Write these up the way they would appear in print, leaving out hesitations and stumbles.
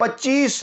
25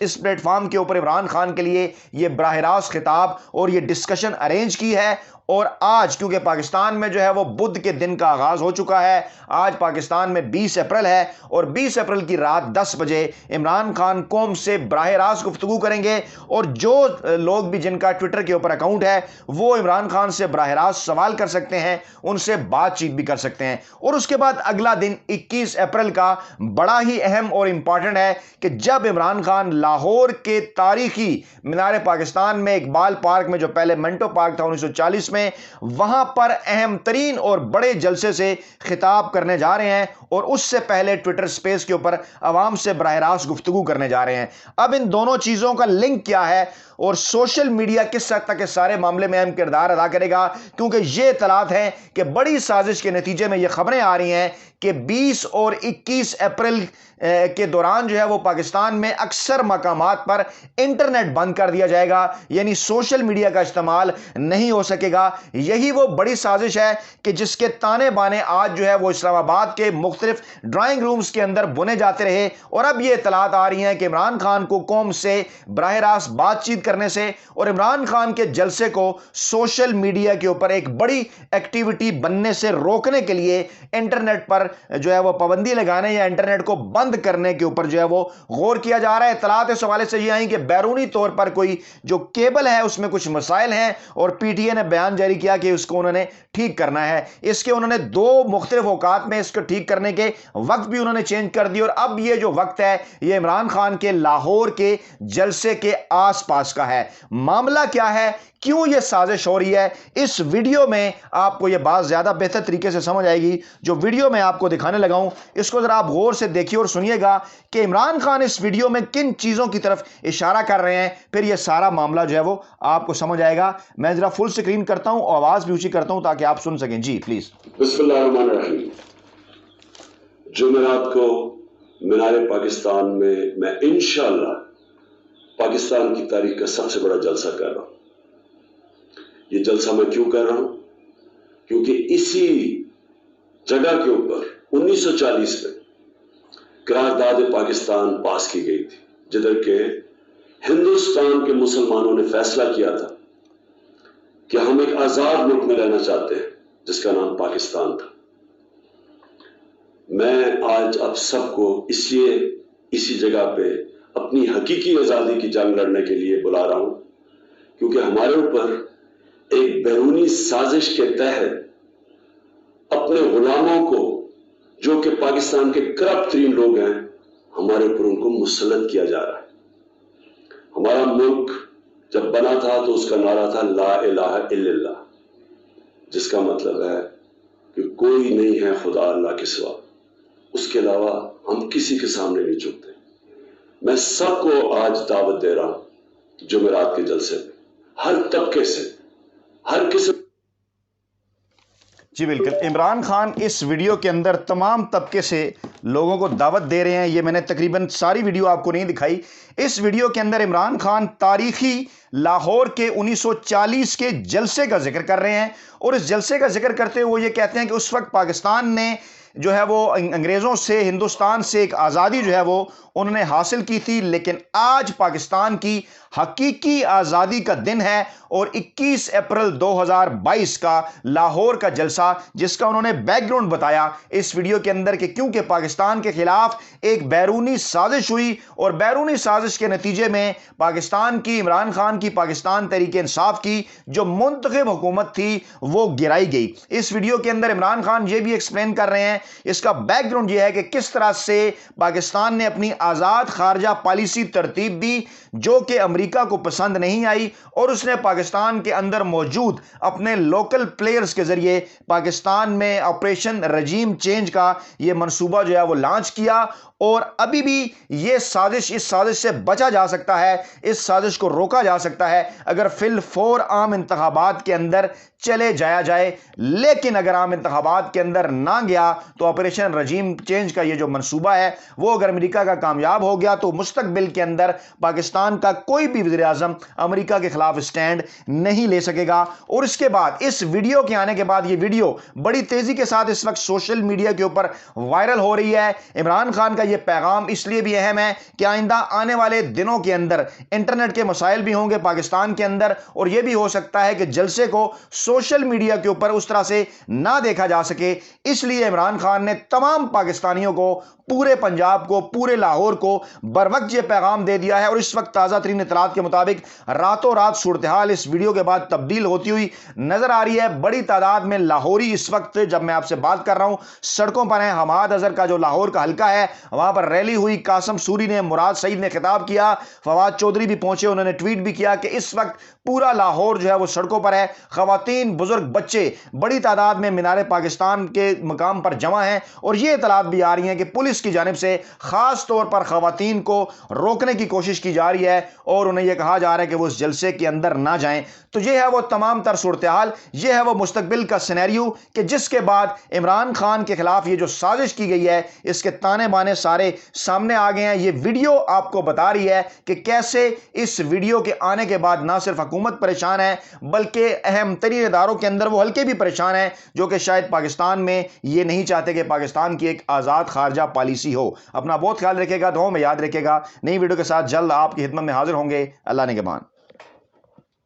اس plate form کے اوپر عمران خان کے لیے یہ براہ راست خطاب اور یہ ڈسکشن ارینج کی ہے. اور آج کیونکہ پاکستان میں جو ہے وہ بدھ کے دن کا آغاز ہو چکا ہے, آج پاکستان میں 20 اپریل ہے اور 20 اپریل کی رات 10 بجے عمران خان قوم سے براہ راست گفتگو کریں گے. اور جو لوگ بھی جن کا ٹویٹر کے اوپر اکاؤنٹ ہے وہ عمران خان سے براہ راست سوال کر سکتے ہیں, ان سے بات چیت بھی کر سکتے ہیں. اور اس کے بعد اگلا دن 21 اپریل کا بڑا ہی اہم اور امپورٹنٹ ہے کہ جب عمران خان لاہور کے تاریخی مینار پاکستان میں اقبال پارک میں, جو پہلے منٹو پارک تھا 1940 میں, وہاں پر اہم ترین اور بڑے جلسے سے خطاب کرنے جا رہے ہیں. اور اس سے پہلے ٹویٹر سپیس کے اوپر عوام سے براہ راست گفتگو کرنے جا رہے ہیں. اب ان دونوں چیزوں کا لنک کیا ہے اور سوشل میڈیا کس حد تک اس سارے معاملے میں اہم کردار ادا کرے گا, کیونکہ یہ اطلاعات ہیں کہ بڑی سازش کے نتیجے میں یہ خبریں آ رہی ہیں کہ 20 اور 21 اپریل کے دوران جو ہے وہ پاکستان میں اکثر مقامات پر انٹرنیٹ بند کر دیا جائے گا, یعنی سوشل میڈیا کا استعمال نہیں ہو سکے گا. یہی وہ بڑی سازش ہے کہ جس کے تانے بانے آج جو ہے وہ اسلام آباد کے مختلف ڈرائنگ رومز کے اندر بنے جاتے رہے. اور اب یہ اطلاعات آ رہی ہیں کہ عمران خان کو قوم سے براہ راست بات چیت کرنے سے اور عمران خان کے جلسے کو سوشل میڈیا کے اوپر ایک بڑی ایکٹیویٹی بننے سے روکنے کے لیے انٹرنیٹ پر جو ہے وہ پابندی لگانے یا انٹرنیٹ کو بند کرنے کے اوپر جو ہے وہ غور کیا جا رہا ہے. اطلاعات اس حوالے سے یہ آئیں کہ بیرونی طور پر کوئی جو کیبل ہے اس میں کچھ مسائل ہیں اور پی ٹی اے نے بیان جاری کیا کہ اس کو انہوں نے ٹھیک کرنا ہے. اس کے انہوں نے 2 مختلف اوقات میں اس کو ٹھیک کرنے کے وقت بھی انہوں نے چینج کر دی. اور اب یہ جو وقت ہے یہ عمران خان کے لاہور کے جلسے کے آس پاس کا ہے. معاملہ کیا ہے, کیوں یہ سازش ہو رہی ہے, اس ویڈیو میں آپ کو یہ بات زیادہ بہتر طریقے سے سمجھ آئے گی. جو ویڈیو میں آپ کو دکھانے لگا ہوں اس کو ذرا آپ غور سے دیکھیے اور سنیے گا کہ عمران خان اس ویڈیو میں کن چیزوں کی طرف اشارہ کر رہے ہیں, پھر یہ سارا معاملہ جو ہے وہ آپ کو سمجھ آئے گا. میں ذرا فل سکرین کرتا ہوں اور آواز بھی اونچی کرتا ہوں تاکہ آپ سن سکیں. جی پلیز. بسم اللہ الرحمن الرحیم. جمعرات کو مینار پاکستان میں انشاءاللہ پاکستان کی تاریخ کا سب سے بڑا جلسہ کر رہا ہوں. یہ جلسہ میں کیوں کر رہا ہوں؟ کیونکہ اسی جگہ کے اوپر 1940 میں قرارداد پاکستان پاس کی گئی تھی, جدھر کہ ہندوستان کے مسلمانوں نے فیصلہ کیا تھا کہ ہم ایک آزاد ملک میں رہنا چاہتے ہیں جس کا نام پاکستان تھا. میں آج آپ سب کو اس لیے اسی جگہ پہ اپنی حقیقی آزادی کی جنگ لڑنے کے لیے بلا رہا ہوں, کیونکہ ہمارے اوپر ایک بیرونی سازش کے تحت اپنے غلاموں کو, جو کہ پاکستان کے کرپٹ ترین لوگ ہیں, ہمارے اوپر ان کو مسلط کیا جا رہا ہے. ہمارا ملک جب بنا تھا تو اس کا نعرہ تھا لا الہ الا اللہ, جس کا مطلب ہے کہ کوئی نہیں ہے خدا اللہ کے سوا, اس کے علاوہ ہم کسی کے سامنے نہیں جھکتے. میں سب کو آج دعوت دے رہا ہوں جمعرات کے جلسے میں, ہر طبقے سے, ہر قسم. جی بالکل, عمران خان اس ویڈیو کے اندر تمام طبقے سے لوگوں کو دعوت دے رہے ہیں. یہ میں نے تقریباً ساری ویڈیو آپ کو نہیں دکھائی. اس ویڈیو کے اندر عمران خان تاریخی لاہور کے 1940 کے جلسے کا ذکر کر رہے ہیں, اور اس جلسے کا ذکر کرتے ہوئے وہ یہ کہتے ہیں کہ اس وقت پاکستان نے جو ہے وہ انگریزوں سے, ہندوستان سے ایک آزادی جو ہے وہ انہوں نے حاصل کی تھی, لیکن آج پاکستان کی حقیقی آزادی کا دن ہے. اور 21 اپریل 2022 کا لاہور کا جلسہ, جس کا انہوں نے بیک گراؤنڈ بتایا اس ویڈیو کے اندر کہ کیونکہ پاکستان کے خلاف ایک بیرونی سازش ہوئی اور بیرونی سازش کے نتیجے میں پاکستان کی, عمران خان کی, پاکستان تحریک انصاف کی جو منتخب حکومت تھی وہ گرائی گئی. اس ویڈیو کے اندر عمران خان یہ بھی ایکسپلین کر رہے ہیں, اس کا بیک گراؤنڈ یہ ہے کہ کس طرح سے پاکستان نے اپنی آزاد خارجہ پالیسی ترتیب دی جو کہ امریکہ کو پسند نہیں آئی, اور اس نے پاکستان کے اندر موجود اپنے لوکل پلیئرز کے ذریعے پاکستان میں آپریشن رجیم چینج کا یہ منصوبہ جو ہے وہ لانچ کیا. اور ابھی بھی یہ سازش, اس سازش سے بچا جا سکتا ہے, اس سازش کو روکا جا سکتا ہے اگر فی الفور عام انتخابات کے اندر چلے جایا جائے. لیکن اگر عام انتخابات کے اندر نہ گیا تو آپریشن رجیم چینج کا یہ جو منصوبہ ہے وہ اگر امریکہ کا کامیاب ہو گیا تو مستقبل کے اندر پاکستان کا کوئی بھی وزیر اعظم امریکہ کے خلاف سٹینڈ نہیں لے سکے گا. اور اس کے بعد اس ویڈیو کے آنے کے بعد یہ ویڈیو بڑی تیزی کے ساتھ اس وقت سوشل میڈیا کے اوپر وائرل ہو رہی ہے. عمران خان کا یہ پیغام اس لیے بھی اہم ہے کہ آئندہ آنے والے دنوں کے اندر انٹرنیٹ کے مسائل بھی ہوں گے پاکستان کے اندر، اور یہ بھی ہو سکتا ہے کہ جلسے کو سوشل میڈیا کے اوپر اس طرح سے نہ دیکھا جا سکے۔ اس لیے عمران خان نے تمام پاکستانیوں کو، پورے پنجاب کو، پورے لاہور کو بروقت یہ پیغام دے دیا ہے، اور اس وقت تازہ ترین اطلاعات کے مطابق راتوں رات صورتحال اس ویڈیو کے بعد تبدیل ہوتی ہوئی نظر آ رہی ہے۔ بڑی تعداد میں لاہوری اس وقت جب میں آپ سے بات کر رہا ہوں سڑکوں پر ہیں۔ حماد اظہر کا جو لاہور کا حلقہ ہے وہاں پر ریلی ہوئی، قاسم سوری نے، مراد سعید نے خطاب کیا، فواد چودھری بھی پہنچے، انہوں نے ٹویٹ بھی کیا کہ اس وقت پورا لاہور جو ہے وہ سڑکوں پر ہے، خواتین، بزرگ، بچے بڑی تعداد میں مینار پاکستان کے مقام پر جمع ہیں، اور یہ اطلاعات بھی آ رہی ہیں کہ پولیس کی جانب سے خاص طور پر خواتین کو روکنے کی کوشش کی جا رہی ہے، اور انہیں یہ کہا جا رہا ہے کہ وہ اس جلسے کے اندر نہ جائیں۔ تو یہ ہے وہ تمام تر صورتحال، یہ ہے وہ مستقبل کا سینیریو کہ جس کے بعد عمران خان کے خلاف یہ جو سازش کی گئی ہے اس کے تانے بانے سارے سامنے آ گئے ہیں۔ یہ ویڈیو آپ کو بتا رہی ہے کہ کیسے اس ویڈیو کے آنے کے بعد نہ صرف حکومت پریشان ہے بلکہ اہم ترین اداروں کے اندر وہ حلقے بھی پریشان ہیں جو کہ شاید پاکستان میں یہ نہیں چاہتے کہ پاکستان کی ایک آزاد خارجہ پالیسی ہو۔ اپنا بہت خیال رکھے گا، دعاؤں میں یاد رکھے گا۔ نئی ویڈیو کے ساتھ جلد آپ کی خدمت میں حاضر ہوں گے۔ اللہ نگہبان۔